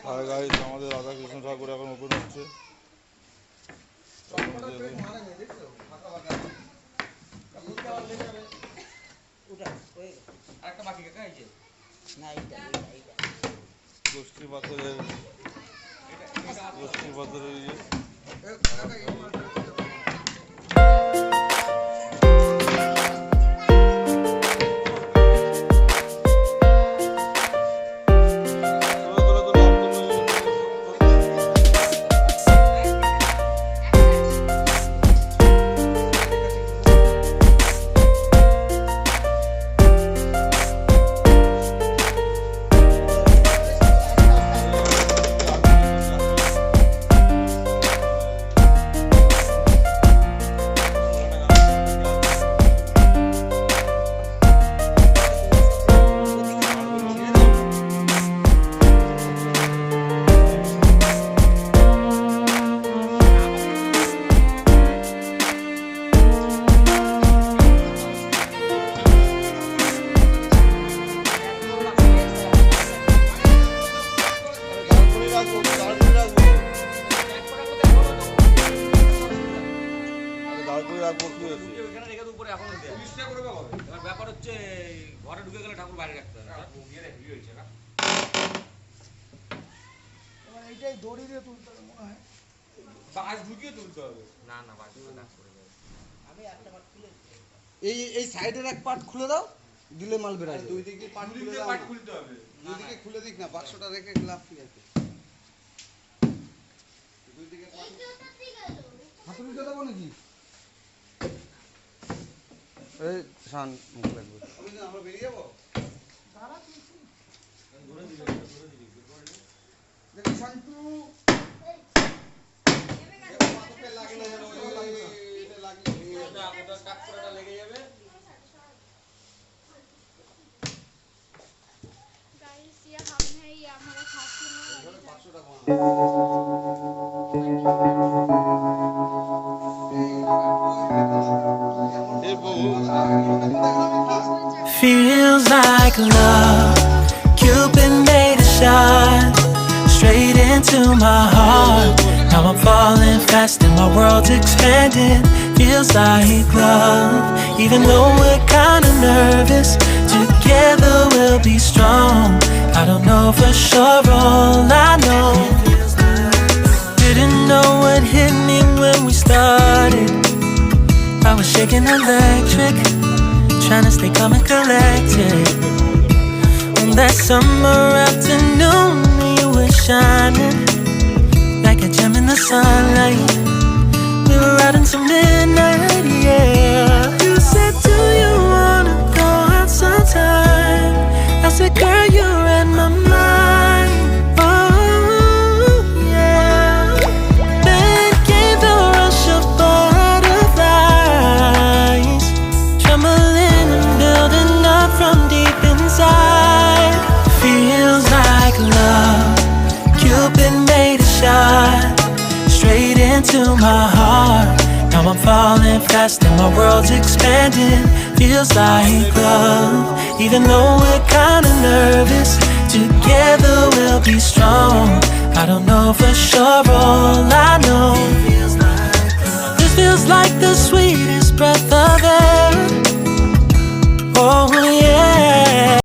আর guys আমাদের রাধাকৃষ্ণ ঠাকুর এখন open হচ্ছে। গোষ্ঠী পাথরের ইয়ে ব্যাপার হচ্ছে ঘরে ঢুকে গেলে ঠাকুর বাইরে রাখতে হবে। এইটাই দড়ি দিয়ে তুলতে হবে মনে হয়, বাঁশ ঢুকিয়ে তুলতে হবে। না না বাঁশ ঢুকে দাগ পড়ে যাবে। আমি একটা পাট খুলে এই সাইডের এক পার্ট খুলে দাও, দিলে মাল বেরায় যাবে। দুই দিকে পাট খুলে দাও, পাট খুলতে হবে। দুই দিকে খুলে দিক না, বাক্সটা রেখে লাভ কি আছে। দুই দিকে পাট হাতুড়ি দেবো নাকি? এই শান মুখ লাগবে। আমি না আমরা বেরিয়ে যাবো। দাঁড়া তুলছি দেখি শান্তু পাথরটা লাগে না যেন, এটা লাগলে টাক করাটা লেগে যাবে। गाइस ये हम है, ये हमारा खास में বাক্সটা বানাও। Feels like love. Cupid made a shot straight into my heart. Now I'm falling fast and my world's expanding. Feels like love. Even though we're kinda nervous, together we'll be strong. I don't know for sure, all I know. Didn't know what hit me when we started. I was shaking electric, trying to stay calm and collected. On that summer afternoon, you were shining like a gem in the sunlight. We were riding till midnight, yeah. You said, do you wanna go out sometime? I said, girl, you read my mind. Oh, yeah. Then came the rush of butterflies, trembling and building up from deep inside. Feels like love. Cupid made a shot straight into my heart. Now I'm falling fast and my world's expanding. Feels like love. Even though we're kinda nervous, together we'll be strong. I don't know for sure, all I know. This feels like the sweetest breath of air. Oh